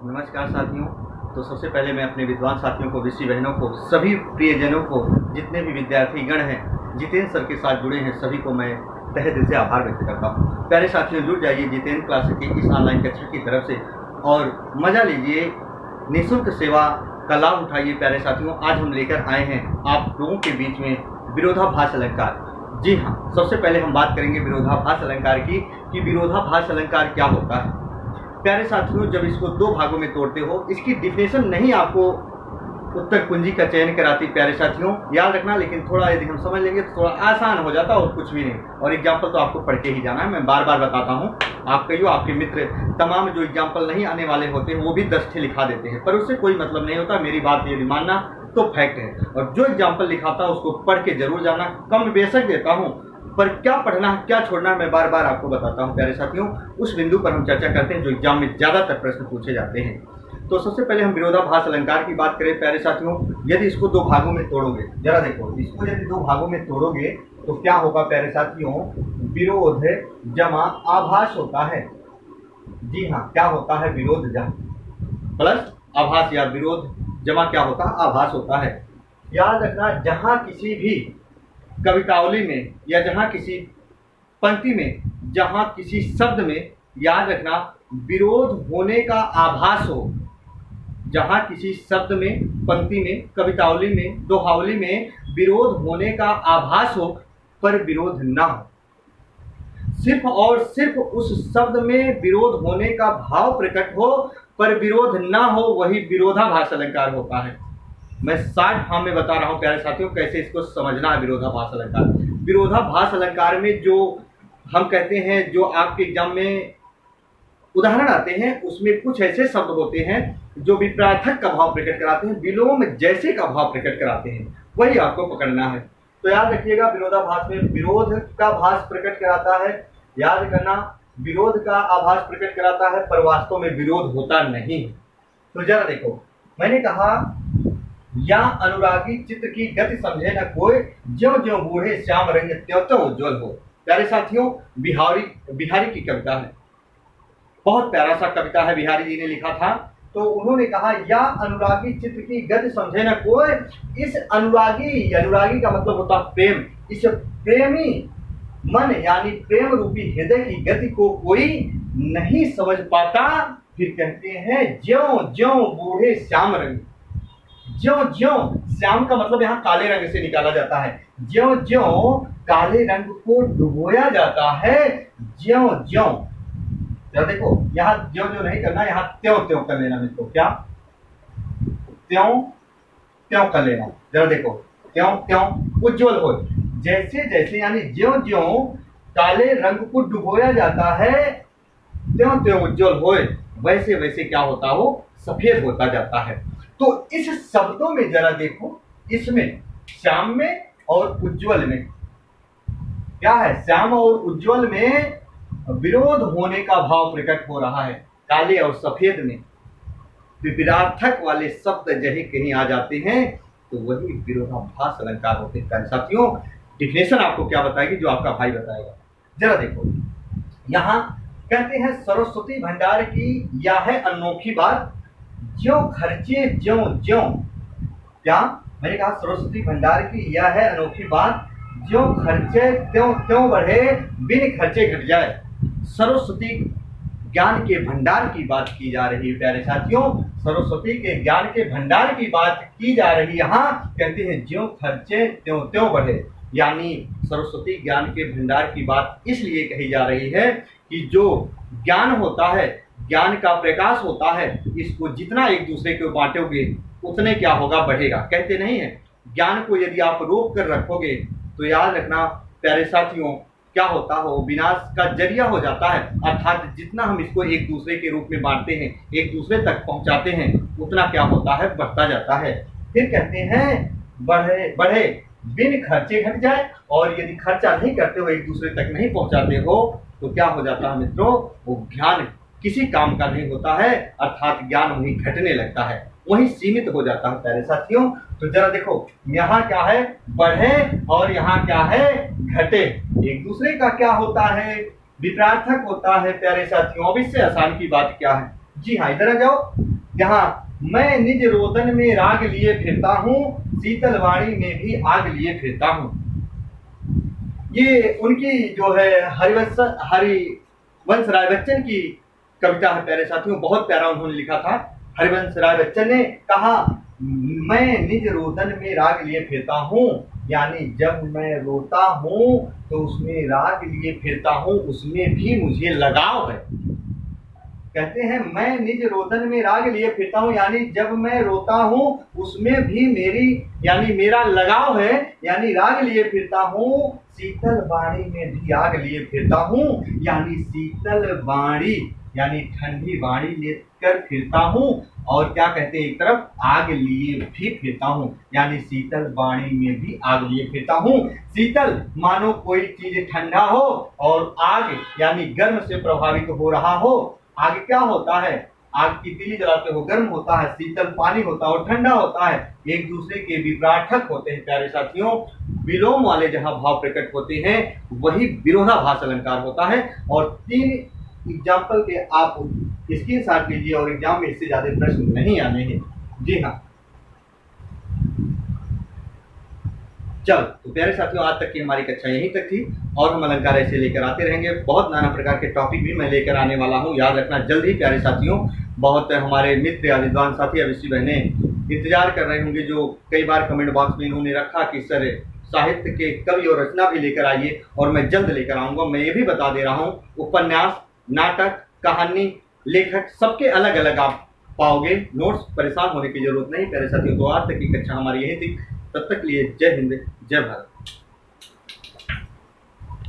नमस्कार साथियों। तो सबसे पहले मैं अपने विद्वान साथियों को, विषी बहनों को, सभी प्रियजनों को, जितने भी विद्यार्थी गण हैं, जितेंद्र सर के साथ जुड़े हैं, सभी को मैं तहे दिल से आभार व्यक्त करता हूँ। प्यारे साथियों, जुड़ जाइए जितेंद्र क्लासेस की इस ऑनलाइन कक्षा की तरफ से और मज़ा लीजिए, निःशुल्क सेवा का लाभ उठाइए। प्यारे साथियों, आज हम लेकर आए हैं आप लोगों के बीच में विरोधाभास अलंकार। जी हाँ, सबसे पहले हम बात करेंगे विरोधाभास अलंकार की कि विरोधाभास अलंकार क्या होता है। प्यारे साथियों, जब इसको दो भागों में तोड़ते हो, इसकी डिफिनेशन नहीं आपको उत्तर कुंजी का चयन कराती। प्यारे साथियों, याद रखना, लेकिन थोड़ा यदि हम समझ लेंगे तो थोड़ा आसान हो जाता और कुछ भी नहीं। और एग्जाम्पल तो आपको पढ़ के ही जाना है, मैं बार बार बताता हूँ। आप कहियो, आपके मित्र तमाम जो एग्जाम्पल नहीं आने वाले होते हैं वो भी 10 ठे लिखा देते हैं, पर उससे कोई मतलब नहीं होता। मेरी बात यदि मानना तो फैक्ट है, और जो एग्जाम्पल लिखाता है उसको पढ़ के जरूर जाना। कम बेशक देता हूँ, पर क्या पढ़ना है क्या छोड़ना है मैं बार बार आपको बताता हूँ। प्यारे साथियों, उस बिंदु पर हम चर्चा करते हैं जो एग्जाम में ज़्यादातर प्रश्न पूछे जाते हैं। तो सबसे पहले हम विरोधाभास अलंकार की बात करें। प्यारे साथियों, यदि इसको दो भागों में तोड़ोगे, जरा देखो, इसको यदि दो भागों में तोड़ोगे तो क्या होगा प्यारे साथियों, विरोध जमा आभास होता है। जी हाँ, क्या होता है, विरोध जमा प्लस आभास, या विरोध जमा क्या होता है, आभास होता है। याद रखना, जहाँ किसी भी कवितावली में या जहाँ किसी पंक्ति में, जहाँ किसी शब्द में, याद रखना, विरोध होने का आभास हो, जहाँ किसी शब्द में, पंक्ति में, कवितावली में, दोहावली में विरोध होने का आभास हो पर विरोध ना हो, सिर्फ और सिर्फ उस शब्द में विरोध होने का भाव प्रकट हो पर विरोध ना हो, वही विरोधाभास अलंकार होता है। मैं 60 फॉर्म में बता रहा हूं प्यारे साथियों, कैसे इसको समझना है। विरोधाभास अलंकार, विरोधाभास अलंकार में जो हम कहते हैं, जो आपके एग्जाम में उदाहरण आते हैं, उसमें कुछ ऐसे शब्द होते हैं जो विपरार्थक का भाव प्रकट कराते हैं, विलोम जैसे का भाव प्रकट कराते हैं, वही आपको पकड़ना है। तो याद रखिएगा, विरोधाभास में विरोध का भास प्रकट कराता है, याद करना, विरोध का आभास प्रकट कराता है, पर वास्तव में विरोध होता नहीं। तो जरा देखो, मैंने कहा, या अनुरागी चित्र की गति समझे न कोई, ज्यों ज्यों बूढ़े श्याम रंग त्यों त्यों उज्ज्वल हो। प्यारे साथियों, बिहारी की कविता है, बहुत प्यारा सा कविता है, बिहारी जी ने लिखा था। तो उन्होंने कहा, या अनुरागी चित्र की गति समझे न कोई, इस अनुरागी का मतलब होता है प्रेम, इस प्रेमी मन यानी प्रेम रूपी हृदय की गति को कोई नहीं समझ पाता। फिर कहते हैं, ज्यों ज्यों बूढ़े श्याम रंग, ज्यों ज्यों, श्याम का मतलब यहाँ काले रंग से निकाला जाता है, ज्यों ज्यों काले रंग को डुबोया जाता है, ज्यों ज्यों, जरा देखो, यहाँ ज्यों ज्यों नहीं करना, यहाँ त्यों त्यों कर लेना मित्रों। क्या, त्यों त्यों कर लेना। जरा देखो, त्यों त्यों उज्ज्वल हो, जैसे जैसे, यानी ज्यों ज्यों काले रंग को डुबोया जाता है, त्यों त्यों उज्ज्वल हो, वैसे वैसे क्या होता हो, सफेद होता जाता है। तो इस शब्दों में जरा देखो, इसमें श्याम में और उज्ज्वल में क्या है, श्याम और उज्ज्वल में विरोध होने का भाव प्रकट हो रहा है। काले और सफेद में विपरार्थक वाले शब्द जही कहीं आ जाते हैं, तो वही विरोधाभास अलंकार होते हैं। साथियों, डिफिनेशन आपको क्या बताएगी, जो आपका भाई बताएगा। जरा देखो, यहाँ कहते हैं, सरस्वती भंडार की या है अनोखी बात, ज्यों खर्चे ज्यों ज्यों, क्या, मैंने कहा सरस्वती भंडार की यह है अनोखी बात, ज्यों खर्चे त्यों त्यों बढ़े, बिन खर्चे घट जाए। सरस्वती ज्ञान के भंडार की बात की जा रही है प्यारे साथियों, सरस्वती के ज्ञान के भंडार की बात की जा रही है। यहाँ कहते हैं, ज्यों खर्चे त्यों त्यों बढ़े, यानी सरस्वती ज्ञान के भंडार की बात इसलिए कही जा रही है कि जो ज्ञान होता है, ज्ञान का प्रकाश होता है, इसको जितना एक दूसरे को बांटोगे उतने क्या होगा, बढ़ेगा। कहते नहीं है, ज्ञान को यदि आप रोक कर रखोगे तो याद रखना प्यारे साथियों, क्या होता हो, विनाश का जरिया हो जाता है। अर्थात जितना हम इसको एक दूसरे के रूप में बांटते हैं, एक दूसरे तक पहुंचाते हैं, उतना क्या होता है, बढ़ता जाता है। फिर कहते हैं, बढ़े बढ़े बिन खर्चे घट जाए, और यदि खर्चा नहीं करते हो, एक दूसरे तक नहीं पहुंचाते हो, तो क्या हो जाता है मित्रों, वो ज्ञान किसी काम का नहीं होता है, अर्थात ज्ञान वहीं घटने लगता है, वहीं सीमित हो जाता है प्यारे साथियों। तो जरा देखो, यहाँ क्या है, बढ़े, और यहाँ क्या है, घटे। एक दूसरे का क्या होता है, विपरार्थक होता है प्यारे साथियों। अब इससे आसान की बात क्या है, जी हाँ, इधर आ जाओ। यहाँ मैं निज रोदन में राग लिए फिरता हूँ, शीतल वाणी में भी आग लिए फिरता हूँ। ये उनकी जो है हरिवंश राय बच्चन की कविता है प्यारे साथियों, बहुत प्यारा उन्होंने लिखा था। हरिवंश राय बच्चन ने कहा, मैं निज रोदन में राग लिए फिरता हूँ, यानी जब मैं रोता हूँ तो उसमें राग लिए फिरता हूँ, उसमें भी मुझे लगाव है। कहते हैं मैं निज रोदन में राग लिए फिरता हूँ, यानी जब मैं रोता हूँ उसमें भी मेरा लगाव है, यानी राग लिए फिरता हूँ। शीतल वाणी में भी आग लिए फिरता हूँ, यानी शीतल वाणी यानी ठंडी वाणी लेकर फिरता हूँ। और क्या कहते हैं, एक तरफ आग लिए भी फिरता हूँ, यानी शीतल वाणी में भी आग लिए फिरता हूँ। शीतल मानो कोई चीज ठंडा हो, और आग यानी गर्म से प्रभावित हो रहा हो। आग क्या होता है, आग की तीली जलाते हो गर्म होता है, शीतल पानी होता है और ठंडा होता है, एक दूसरे के विपरीत होते हैं प्यारे साथियों। विलोम वाले जहां भाव प्रकट होते हैं वही विरोधाभास अलंकार होता है। और 3 एग्जाम्पल के आप स्क्रीनशॉट लीजिए, और एग्जाम में इससे ज्यादा प्रश्न नहीं आने हैं। जी हाँ, चल तो प्यारे साथियों, आज तक की हमारी कक्षा यहीं तक थी, और हम अलंकार ऐसे लेकर आते रहेंगे। बहुत नाना प्रकार के टॉपिक भी मैं लेकर आने वाला हूँ, याद रखना जल्द ही प्यारे साथियों। बहुत हमारे मित्र या विद्वान साथी या विषय बहनें इंतजार कर रहे होंगे, जो कई बार कमेंट बॉक्स में इन्होंने रखा कि सर साहित्य के कवि और रचना भी लेकर आइए, और मैं जल्द लेकर आऊँगा। मैं ये भी बता दे रहा हूँ, उपन्यास, नाटक, कहानी, लेखक सबके अलग अलग आप पाओगे नोट्स। परेशान होने की जरूरत नहीं प्यारे साथियों। तो आज तक की कक्षा हमारी यही थी, तब तक लिए जय हिंद, जय भारत।